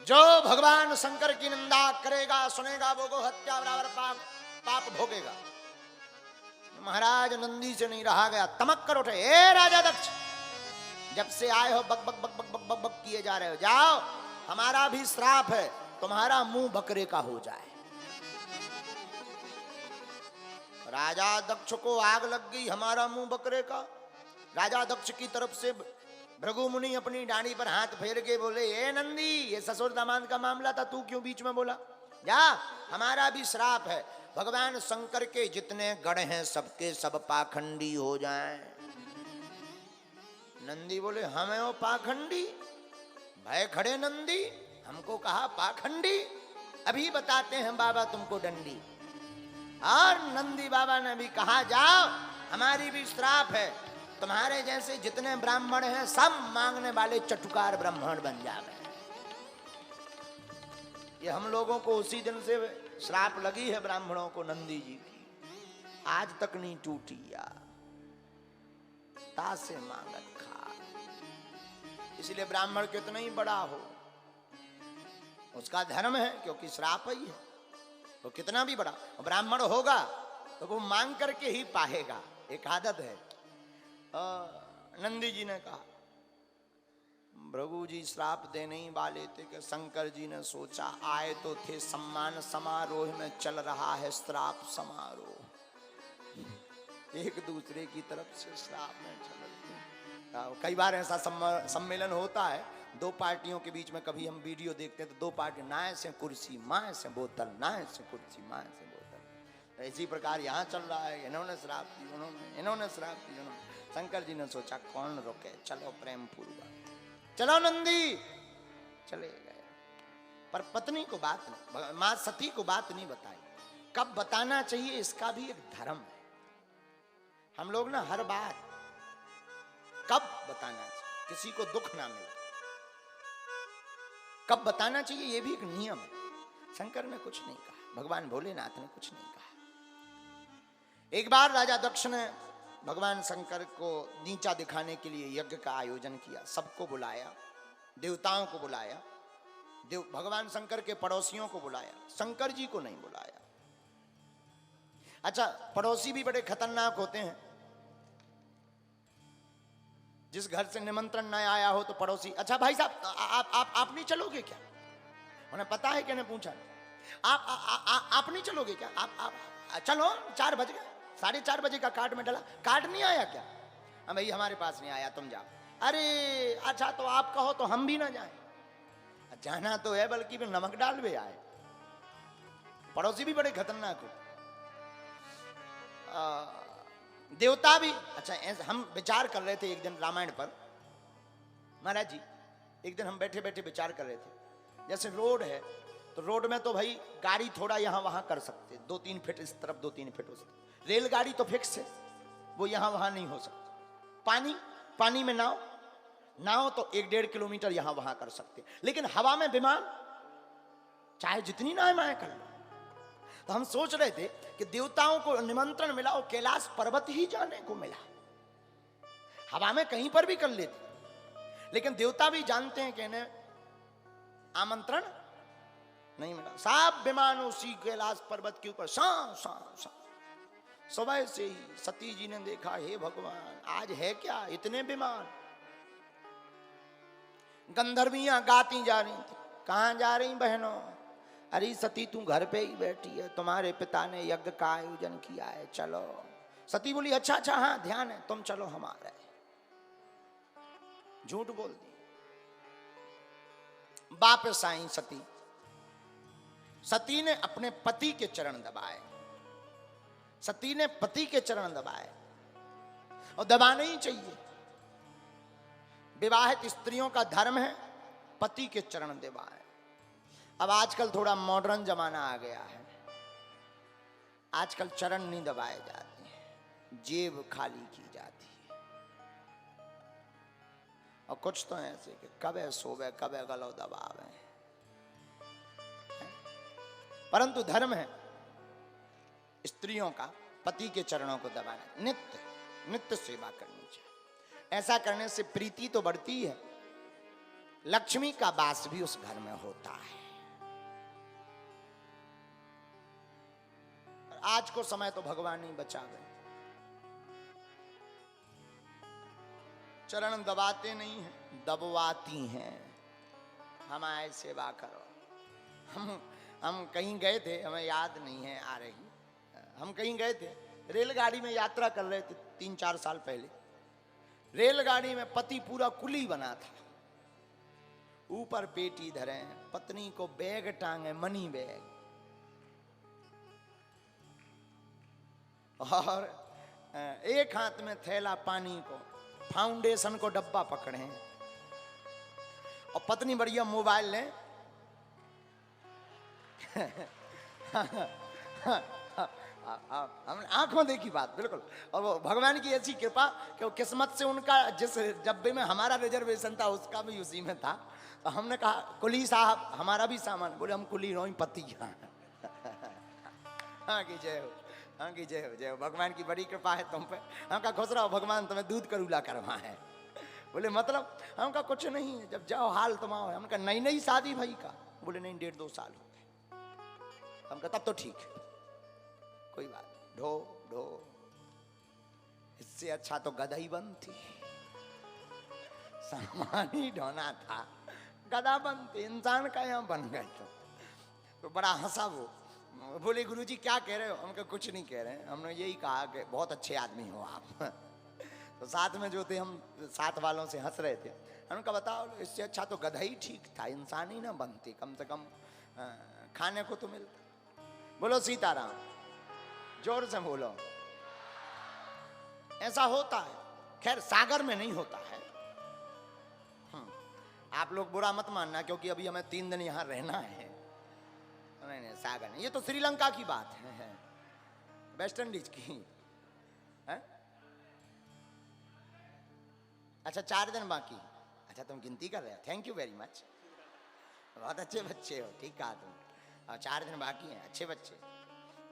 जो भगवान शंकर की निंदा करेगा सुनेगा वो गो हत्या बराबर पाप भोगेगा। महाराज नंदी से नहीं रहा गया, तमक कर उठे, ए राजा दक्ष, जब से आए हो बक बक बक बक बक बक बक किए जा रहे हो, जाओ, हमारा भी श्राप है, तुम्हारा मुंह बकरे का हो जाए। राजा दक्ष को आग लग गई, हमारा मुंह बकरे का। राजा दक्ष की तरफ से भृगु मुनि अपनी डांडी पर हाथ फेर के बोले, ए नंदी, ये ससुर दामाद का मामला था, तू क्यों बीच में बोला? जा, हमारा भी श्राप है, भगवान शंकर के जितने गण हैं सबके सब पाखंडी हो जाएं। नंदी बोले, हमें वो पाखंडी? भय खड़े नंदी, हमको कहा पाखंडी? अभी बताते हैं बाबा तुमको डंडी। और नंदी बाबा ने भी कहा, जाओ, हमारी भी श्राप है, तुम्हारे जैसे जितने ब्राह्मण हैं सब मांगने वाले चटुकार ब्राह्मण बन जावे। ये हम लोगों को उसी दिन से श्राप लगी है ब्राह्मणों को नंदी जी की, आज तक नहीं टूटी यार, तासे मांगत खा। इसलिए ब्राह्मण कितना ही बड़ा हो उसका धर्म है, क्योंकि श्राप ही है। वो कितना भी बड़ा ब्राह्मण होगा तो वो मांग करके ही पाएगा, एक आदत है। नंदी जी ने कहा, भृगु जी श्राप देने ही वाले थे कि शंकर जी ने सोचा आए तो थे सम्मान समारोह में चल रहा है श्राप समारोह, एक दूसरे की तरफ से श्राप में चल। कई बार ऐसा सम्मेलन होता है दो पार्टियों के बीच में, कभी हम वीडियो देखते हैं तो दो पार्टी नाए से कुर्सी माए से बोतल, नाए से कुर्सी माए से बोतल। इसी प्रकार यहाँ चल रहा है, इन्होंने श्राप दी, इन्होंने श्राप दी, उन्होंने। शंकर जी ने सोचा कौन रोके, चलो प्रेम पूर्वक, चलो नंदी, चले गए। पर पत्नी को बात नहीं, मां सती को बात नहीं बताई। कब बताना चाहिए इसका भी एक धर्म है। हम लोग ना हर बात कब बताना चाहिए, किसी को दुख ना मिले, कब बताना चाहिए ये भी एक नियम है। शंकर ने कुछ नहीं कहा, भगवान भोलेनाथ ने कुछ नहीं कहा। एक बार राजा दक्ष ने भगवान शंकर को नीचा दिखाने के लिए यज्ञ का आयोजन किया, सबको बुलाया, देवताओं को बुलाया, भगवान शंकर के पड़ोसियों को बुलाया, शंकर जी को नहीं बुलाया। अच्छा, पड़ोसी भी बड़े खतरनाक होते हैं। जिस घर से निमंत्रण न आया हो तो पड़ोसी, अच्छा भाई साहब आप नहीं चलोगे क्या? उन्हें पता है कि नहीं पूछा, आप नहीं चलोगे क्या? आप चलो, 4 बज गए, 4:30 बजे का कार्ड में डाला, कार्ड नहीं आया क्या? हाँ भाई हमारे पास नहीं आया, तुम जाओ। अरे अच्छा तो आप कहो तो हम भी ना जाएं, जाना तो है बल्कि फिर नमक डाल भी आए। पड़ोसी भी बड़े खतरनाक हो। देवता भी, अच्छा हम विचार कर रहे थे एक दिन रामायण पर, महाराज जी एक दिन हम बैठे बैठे विचार कर रहे थे, जैसे रोड है तो रोड में तो भाई गाड़ी थोड़ा यहाँ वहां कर सकते, 2-3 फीट इस तरफ 2-3 फीट उस तरफ। रेलगाड़ी तो फिक्स है, वो यहाँ वहां नहीं हो सकती। पानी में नाव तो 1-1.5 किलोमीटर यहाँ वहां कर सकते, लेकिन हवा में विमान चाहे जितनी नावें कर लो। तो हम सोच रहे थे कि देवताओं को निमंत्रण मिला और कैलाश पर्वत ही जाने को मिला, हवा में कहीं पर भी कर लेते, लेकिन देवता भी जानते हैं कि इन्हें आमंत्रण नहीं मिला। सब विमान उसी कैलाश पर्वत के ऊपर सुबह से ही सती जी ने देखा, हे भगवान आज है क्या इतने विमान। गंधर्वियां गाती जा रही थी, कहां जा रही बहनों? अरे सती तू घर पे ही बैठी है, तुम्हारे पिता ने यज्ञ का आयोजन किया है, चलो। सती बोली अच्छा हाँ ध्यान है, तुम चलो हमारे। झूठ बोल दी। वापस आई सती ने अपने पति के चरण दबाए, सती ने पति के चरण दबाए, और दबाना ही चाहिए। विवाहित स्त्रियों का धर्म है पति के चरण दबाए। अब आजकल थोड़ा मॉडर्न जमाना आ गया है, आजकल चरण नहीं दबाए जाते हैं, जेब खाली की जाती है। और कुछ तो ऐसे कि कबे सोवे कबे गलो दबावे, परंतु धर्म है स्त्रियों का पति के चरणों को दबाना, नित्य सेवा करनी चाहिए। ऐसा करने से प्रीति तो बढ़ती है, लक्ष्मी का वास भी उस घर में होता है। आज को समय तो भगवान ही बचावे। चरण दबाते नहीं हैं, दबवाती हैं। हमारी सेवा करो। हम कहीं गए थे, हमें याद नहीं है आ रही, हम कहीं गए थे, रेलगाड़ी में यात्रा कर रहे थे 3-4 साल पहले। रेलगाड़ी में पति पूरा कुली बना था, ऊपर पेटी धरे, पत्नी को बैग टांगे, मनी बैग, और एक हाथ में थैला पानी को, फाउंडेशन को डब्बा पकड़े हैं, और पत्नी बढ़िया मोबाइल ले हम आंखों देखी बात बिल्कुल। और वो भगवान की ऐसी कृपा कि वो किस्मत से उनका जिस डब्बे में हमारा रिजर्वेशन था उसका भी उसी में था। तो हमने कहा कुली साहब हमारा भी सामान, बोले हम कुली रोई पति। हाँ की जय हो, हाँ की जय हो, जय हो, भगवान की बड़ी कृपा है तुम पे। हम का खुश रहो, भगवान तुम्हें दूध करूला करवा है। बोले मतलब? हम का कुछ नहीं है, जब जाओ हाल तुम आओ। हम का नई नई शादी भाई का? बोले नहीं 1.5-2 साल हो गए। हम का तब तो ठीक है, कोई बात नहीं, ढो ढो, इससे अच्छा तो गधा ही बंद थी, सामान ही ढोना था, गधा बंद थे, इंसान का यहाँ बन गए। तो बड़ा हंसा वो। बोले गुरुजी क्या कह रहे हो? हम कहा कुछ नहीं कह रहे हैं, हमने यही कहा कि बहुत अच्छे आदमी हो आप। तो साथ में जो थे, हम साथ वालों से हंस रहे थे। हमने कहा बताओ, इससे अच्छा तो गधा ही ठीक था, इंसान ही ना बनते, कम से कम खाने को तो मिलता। बोलो सीताराम, जोर से बोलो। ऐसा होता है, खैर सागर में नहीं होता है। आप लोग बुरा मत मानना, क्योंकि अभी हमें 3 दिन यहाँ रहना है। नहीं नहीं, सागर नहीं, ये तो श्रीलंका की बात है, वेस्ट इंडीज की है? अच्छा 4 दिन बाकी। अच्छा तुम गिनती कर रहे हो, थैंक यू वेरी मच, बहुत अच्छे बच्चे हो, ठीक कहा तुम। और 4 दिन बाकी हैं, अच्छे बच्चे।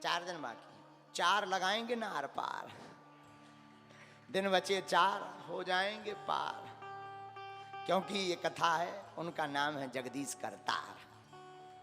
4 दिन बाकी, 4 लगाएंगे ना आर पार, दिन बचे 4 हो जाएंगे पार। क्योंकि ये कथा है, उनका नाम है जगदीश करतार।